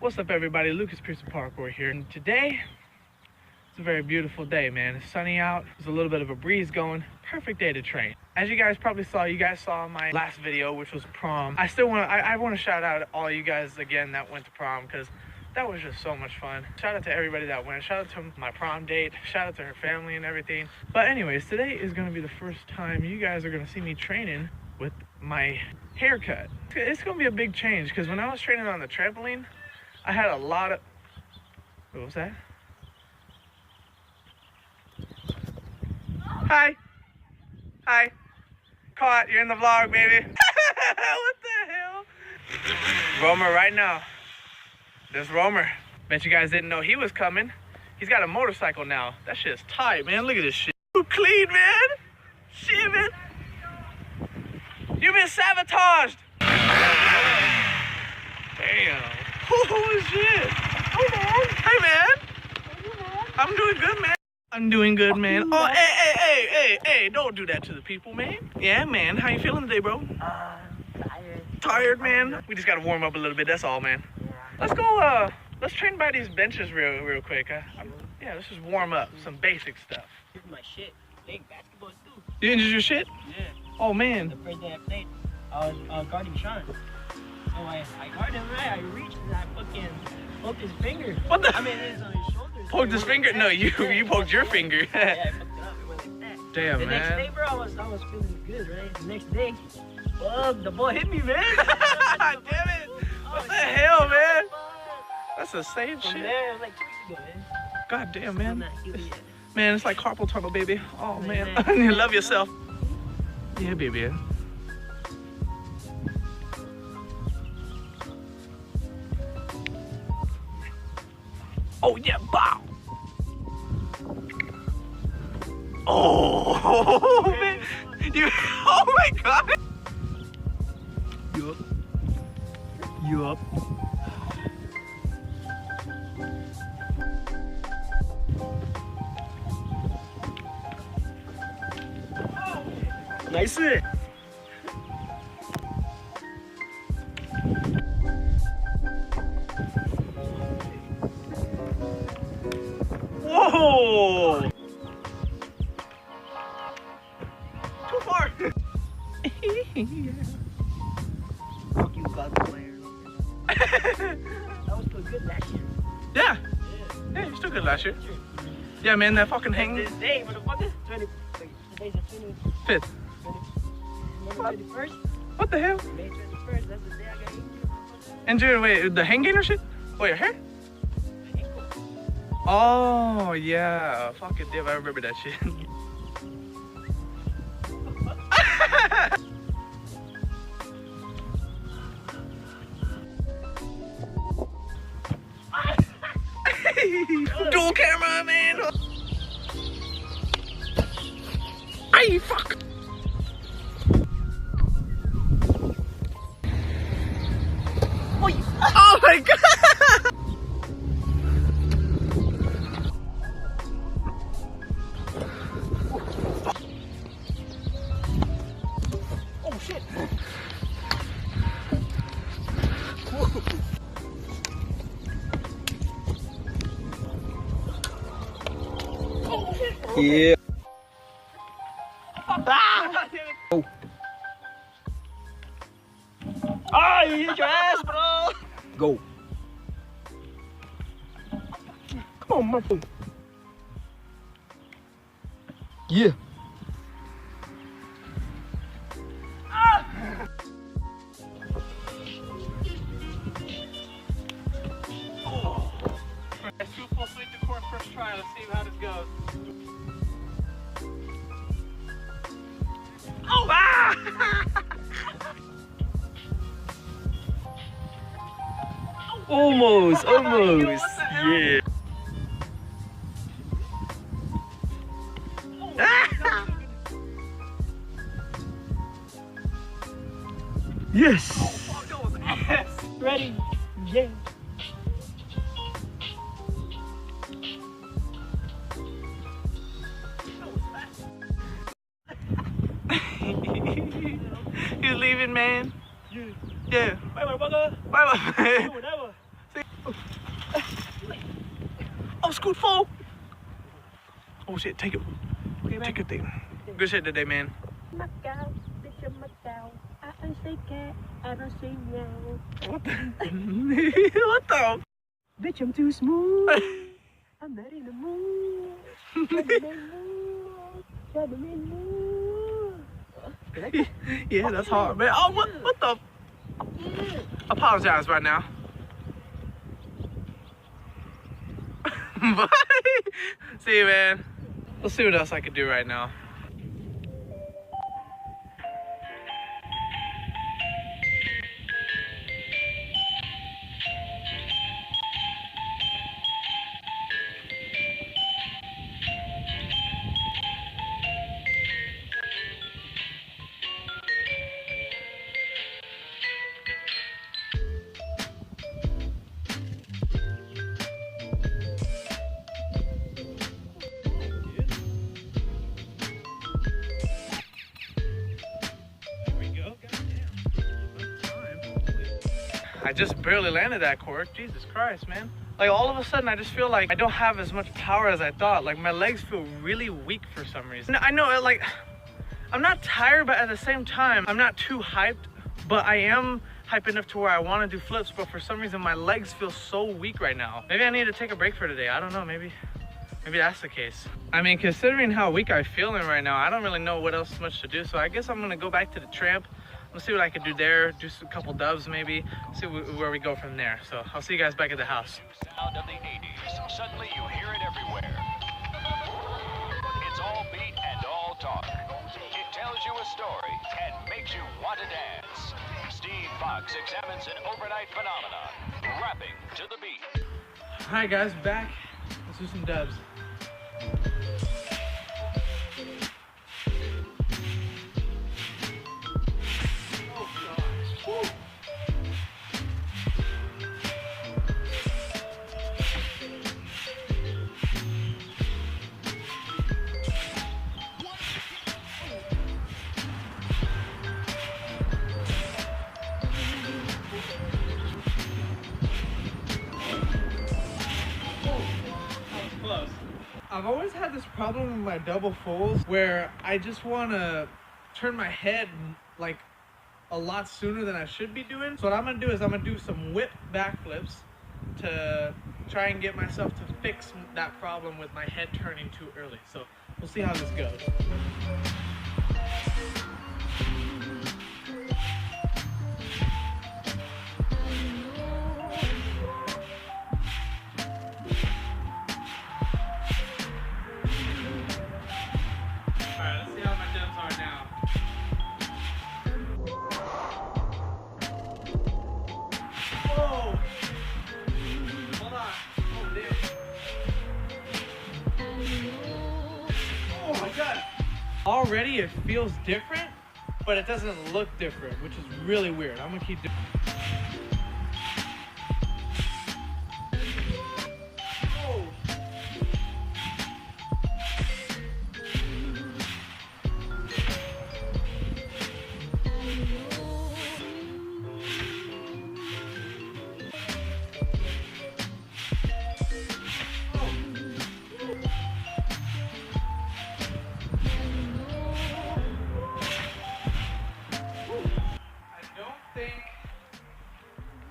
What's up, everybody? Lucas Pearson Parkour here, and today it's a very beautiful day, man. It's sunny out. There's a little bit of a breeze going. Perfect day to train. As you guys probably saw, my last video, which was prom. I want to shout out all you guys again that went to prom, because that was just so much fun. Shout out to everybody that went. Shout out to my prom date. Shout out to her family and everything. But anyways, today is going to be the first time you guys are going to see me training with my haircut. It's going to be a big change, because when I was training on the trampoline, I had a lot of... What was that? Hi. Hi. Caught. You're in the vlog, baby. What the hell? Romer right now. There's Romer. Bet you guys didn't know he was coming. He's got a motorcycle now. That shit's tight, man. Look at this shit. You clean, man. Shit, man. You've been sabotaged. Damn. Oh, shit. Hey, man. Hey, man. Hey, man. I'm doing good, man. I'm doing good, man. Oh, hey, don't do that to the people, man. Yeah, man. How you feeling today, bro? Tired. Tired, man? We just gotta warm up a little bit, that's all, man. Yeah. Let's go, let's train by these benches real quick. Yeah, let's just warm up. Some basic stuff. Here's my shit. Playing basketball, too. You injured your shit? Yeah. Oh, man. The first day I played, I was guarding Sean. So I guarded him right. I reached and I fucking poked his finger. What the? I mean, it was on his shoulders. Poked his finger? No, you poked your finger. Yeah, I fucked it up. It went like that. Damn, the man. next day, bro, I was feeling good, right? The next day, the ball hit me, man. Damn it. What the hell, man? That's the same From shit. there, it was like 2 weeks ago, man. God damn, Still man. not healed yet. Man, it's like carpal tunnel, baby. Oh, man. Man. You love yourself. Yeah, baby. Oh, yeah, bow. Oh, man. Oh, my God. Yup. Nice. Whoa! Too far. Fuck you, God player. That was still good last year. Yeah. Yeah, you're still good last year. Yeah, man, that fucking hang. This day, motherfucker. 20. Today's the 5th. 21st. What the hell? May 21st. That's the day I got injured. Injured? Wait, the hang gainer shit? Oh, your hair? Ankle. Oh, yeah. Fucking damn, I remember that shit. Dual camera, man. Ay, fuck. Oh my God. Oh shit. Yeah. Oh. Ah, you hit your ass, bro. Go. Come on, my foot. Yeah. Oh. Let's do full swing to court first try. Let's see how this goes. Oh! Ah! Almost. Yeah. Yes. Oh, that was ass. Ready? Yeah. You leaving, man? Yeah. Yeah. Bye, motherfucker. Bye, bye. Whatever. scoot fall. Oh shit, take it. Okay, Take your thing. Good shit today, man. Macau, bitch, I'm Macau. I say cat, I don't say meow. What the? What the? Bitch, I'm too smooth. I'm not in the mood. Yeah, that's hard, man. Oh, what the? Apologize right now. Bye. See you, man. Let's see what else I could do right now. I just barely landed that cork. Jesus Christ, man. Like all of a sudden I just feel like I don't have as much power as I thought. Like my legs feel really weak for some reason. I know, like, I'm not tired, but at the same time, I'm not too hyped, but I am hyped enough to where I want to do flips, but for some reason my legs feel so weak right now. Maybe I need to take a break for today. I don't know, maybe that's the case. I mean, considering how weak I'm feeling right now, I don't really know what else much to do. So I guess I'm gonna go back to the tramp. Let's see what I can do there, do a couple dubs maybe, see where we go from there. So I'll see you guys back at the house. Sound of the 80s. Suddenly you hear it everywhere. It's all beat and all talk. It tells you a story and makes you want to dance. Steve Fox examines an overnight phenomenon, rapping to the beat. All right, guys, back. Let's do some dubs. I've always had this problem with my double fulls where I just want to turn my head like a lot sooner than I should be doing. So what I'm going to do is I'm going to do some whip backflips to try and get myself to fix that problem with my head turning too early. So we'll see how this goes. Already it feels different, but it doesn't look different, which is really weird. I'm gonna keep doing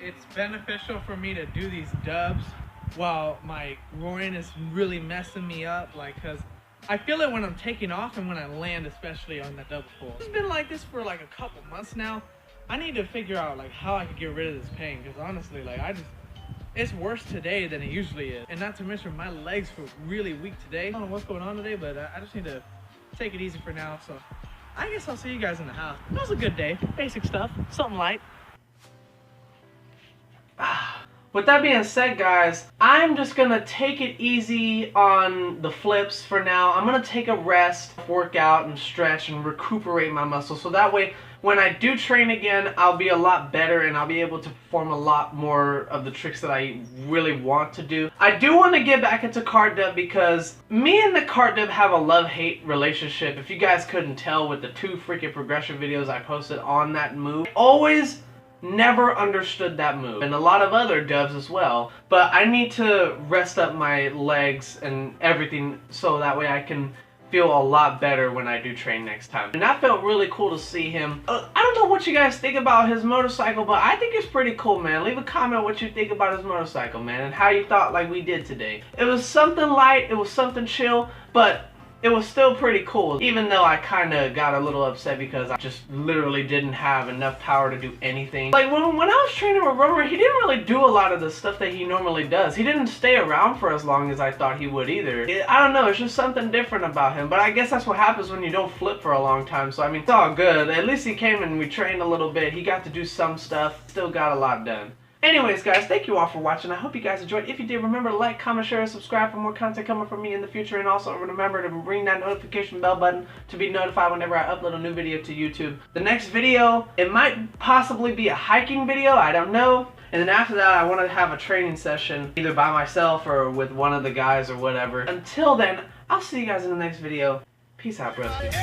it's beneficial for me to do these dubs while my groin is really messing me up, like, because I feel it when I'm taking off and when I land, especially on that double full. It's been like this for like a couple months now. I need to figure out like how I can get rid of this pain, because honestly, like, it's worse today than it usually is. And not to mention my legs feel really weak today. I don't know what's going on today, but I just need to take it easy for now. So I guess I'll see you guys in the house. It was a good day. Basic stuff, something light. With that being said, guys, I'm just gonna take it easy on the flips for now. I'm gonna take a rest, work out and stretch and recuperate my muscles, so that way when I do train again, I'll be a lot better and I'll be able to perform a lot more of the tricks that I really want to do. I do want to get back into cart dub because me and the cart dub have a love-hate relationship. If you guys couldn't tell with the 2 freaking progression videos I posted on that move, always Never understood that move, and a lot of other doves as well. But I need to rest up my legs and everything so that way I can feel a lot better when I do train next time. And that felt really cool to see him. I don't know what you guys think about his motorcycle, but I think it's pretty cool, man. Leave a comment what you think about his motorcycle, man, and how you thought like we did today. It was something light, it was something chill, but it was still pretty cool, even though I kind of got a little upset because I just literally didn't have enough power to do anything. Like when I was training with Romer, he didn't really do a lot of the stuff that he normally does. He didn't stay around for as long as I thought he would either. I don't know, it's just something different about him, but I guess that's what happens when you don't flip for a long time, so I mean, it's all good. At least he came and we trained a little bit. He got to do some stuff, still got a lot done. Anyways, guys, thank you all for watching. I hope you guys enjoyed. If you did, remember to like, comment, share, and subscribe for more content coming from me in the future. And also remember to ring that notification bell button to be notified whenever I upload a new video to YouTube. The next video, it might possibly be a hiking video, I don't know. And then after that, I want to have a training session, either by myself or with one of the guys or whatever. Until then, I'll see you guys in the next video. Peace out, broski.